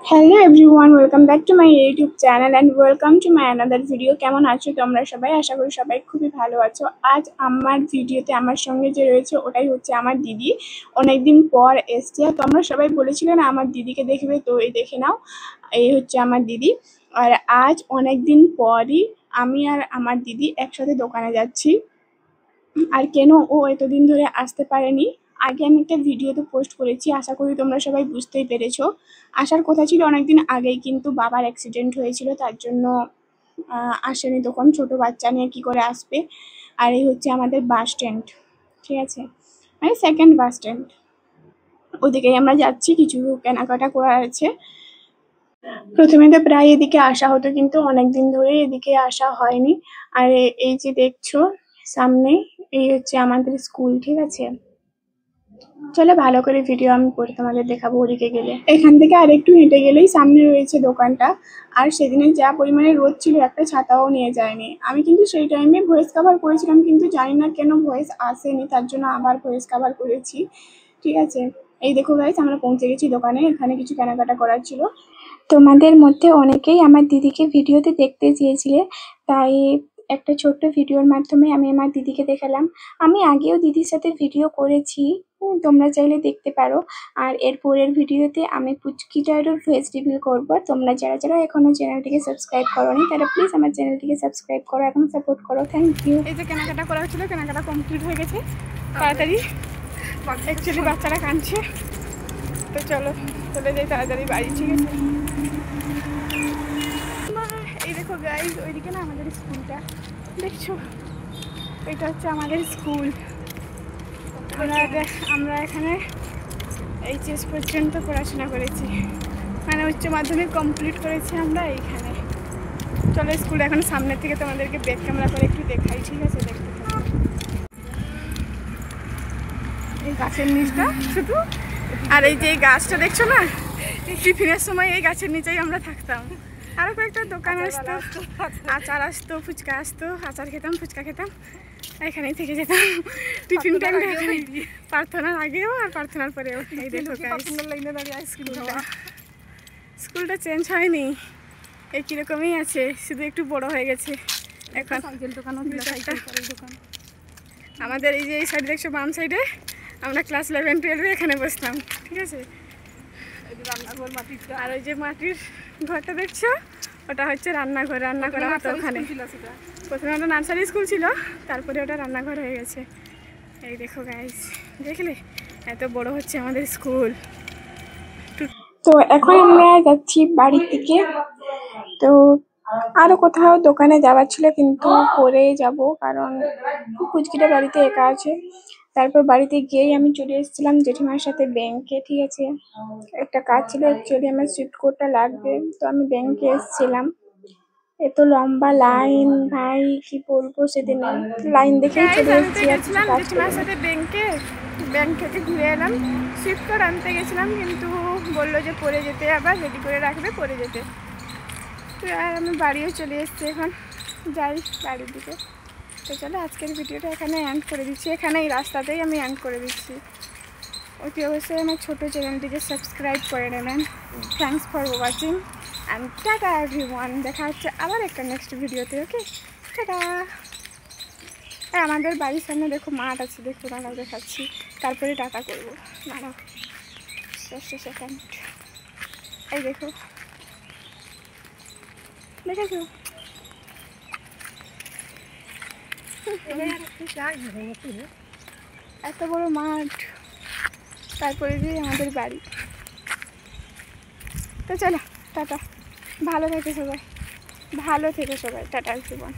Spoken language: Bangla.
Hello everyone, welcome back to my YouTube channel and welcome to my another video. কেমন আছো তোমরা সবাই? আশা করি সবাই খুবই ভালো আছো। আজ আমার ভিডিওতে আমার সঙ্গে যে রয়েছে ওটাই হচ্ছে আমার দিদি। অনেকদিন পর এসছে। তোমরা সবাই বলেছিলে না আমার দিদিকে দেখবে, তো এই দেখে নাও, এই হচ্ছে আমার দিদি। আর আজ অনেকদিন পরই আমি আর আমার দিদি একসাথে দোকানে যাচ্ছি। আর কেন ও এতদিন ধরে আসতে পারেনি, আগে আমি একটা ভিডিওতে পোস্ট করেছি, আশা করি তোমরা সবাই বুঝতেই পেরেছো। আসার কথা ছিল অনেকদিন আগেই, কিন্তু বাবার অ্যাক্সিডেন্ট হয়েছিল, তার জন্য আসেনি। তখন ছোট বাচ্চা নিয়ে কি করে আসবে। আর এই হচ্ছে আমাদের বাস স্ট্যান্ড, ঠিক আছে, মানে সেকেন্ড বাস স্ট্যান্ড। ওদিকেই আমরা যাচ্ছি, কিছু কেনাকাটা করার আছে। প্রথমে তো প্রায় এদিকে আসা হতো, কিন্তু অনেকদিন ধরে এদিকে আসা হয়নি। আর এই যে দেখছো সামনে, এই হচ্ছে আমাদের স্কুল, ঠিক আছে। চলো ভালো করে ভিডিও আমি করে তোমাদের দেখাবো। ওদিকে গেলে, এখান থেকে আরেকটু হেঁটে গেলেই সামনে রয়েছে দোকানটা। আর সেদিনে যা পরিমাণে রোদ ছিল, একটা ছাতাও নিয়ে যায়নি। আমি কিন্তু সেই টাইমে ভয়েস কভার করেছিলাম, কিন্তু জানি না কেন ভয়েস আসেনি, তার জন্য আবার ভয়েস কভার করেছি, ঠিক আছে। এই দেখো গাইস, আমরা পৌঁছে গেছি দোকানে। এখানে কিছু কেনাকাটা করার ছিল। তোমাদের মধ্যে অনেকেই আমার দিদিকে ভিডিওতে দেখতে চেয়েছিলে, তাই একটা ছোট্ট ভিডিওর মাধ্যমে আমি আমার দিদিকে দেখালাম। আমি আগেও দিদির সাথে ভিডিও করেছি, তোমরা চাইলে দেখতে পারো। আর এর পরের ভিডিওতে আমি পুচকিটারও ফেস রিভিল করবো। তোমরা যারা যারা এখনো চ্যানেলটিকে সাবস্ক্রাইব করোনি, তারা প্লিজ আমার চ্যানেলটিকে সাবস্ক্রাইব করো, এখন সাপোর্ট করো। Thank you. এই যে কেনাকাটা করা হচ্ছিল, কেনাকাটা কমপ্লিট হয়ে গেছে তাড়াতাড়ি। অ্যাকচুয়ালি বাচ্চারা কাঁদছে, তো চলো চলে যাই তাড়াতাড়ি বাড়ি, ঠিক আছে। এই দেখো গাইজ, ওইদিকে না আমাদের স্কুলটা দেখছো, এটা হচ্ছে আমাদের স্কুল। আমরা এখানে এইচএস পর্যন্ত পড়াশোনা করেছি, মানে উচ্চ মাধ্যমিক কমপ্লিট করেছি আমরা এইখানে। চলো স্কুল এখন সামনের থেকে তোমাদেরকে ব্যাক ক্যামেরা করে একটু দেখাই, ঠিক আছে। দেখতে থাকো এই গাছের নিচটা শুধু, আর এই যে এই গাছটা দেখছো না, টিফিনের সময় এই গাছের নিচেই আমরা থাকতাম। আরও কয়েকটা দোকান আসতো, আচার আসতো, ফুচকা আসতো, আচার খেতাম, ফুচকা খেতাম, এখানেই থেকে যেতাম টিফিন টাইমটা। প্রার্থনার আগেও আর প্রার্থনার পরেও। এই দেখো স্কুলটা চেঞ্জ হয়নি, এই কিরকমই আছে, শুধু একটু বড় হয়ে গেছে এখন। আমাদের এই যে এই সাইডে দেখছো, বাম সাইডে আমরা ক্লাস 11-12 এখানে বসতাম, ঠিক আছে। আর ওই যে মাটির ঘরটা দেখছো, ওটা হচ্ছে রান্নাঘর, রান্না করা হতো ওখানে। প্রথমে ওটা নার্সারি স্কুল ছিল, তারপরে ওটা রান্নাঘর হয়ে গেছে। এই দেখো গাইস, দেখলে এত বড় হচ্ছে আমাদের স্কুল। তো এখন আমরা যাচ্ছি বাড়ির দিকে। তো আরো কোথাও দোকানে যাওয়ার ছিল, কিন্তু পরে যাব, কারণ পুচকিটা বাড়িতে একা আছে। তারপর বাড়িতে গিয়েই আমি চলে এসেছিলাম জেঠিমার সাথে ব্যাংকে, ঠিক আছে। একটা কাজ ছিল, অ্যাকচুয়ালি আমার সুইফট কোডটা লাগবে, তো আমি ব্যাংকে এসেছিলাম। এত লম্বা লাইন, ভাই কি বলবো, সেদিন লাইন দেখেই চলে এসেছি। জেঠিমার সাথে ব্যাংক থেকে ঘুরে এলাম, সুইফট কোড আনতে গেছিলাম, কিন্তু বললো যে পরে যেতে, আবার রেডি করে রাখবে পরে যেতে। তো আর আমি বাড়িও চলে এসেছি, এখন যাই বাড়ির দিকে। তো চলো আজকের ভিডিওটা এখানে এন্ড করে দিচ্ছি, এখানে এই রাস্তাতেই আমি এন্ড করে দিচ্ছি। ওকে, অবশ্যই আমার ছোটো চ্যানেলটিকে সাবস্ক্রাইব করে নেবেন। Thanks for watching and tata everyone. দেখা হচ্ছে আবার একটা নেক্সট ভিডিওতে, ওকে, টাটা। আমাদের বাড়ির সামনে দেখো মাঠ আছে, দেখো দাঁড়াও দেখাচ্ছি, তারপরে টাটা করবো। দাঁড়াও 10 সেকেন্ড। এই দেখো, দেখেছো এত বড় মাঠ, তারপরে যে আমাদের বাড়ি। তো চলো টাটা, ভালো থেকো সবাই, টাটা জীবন।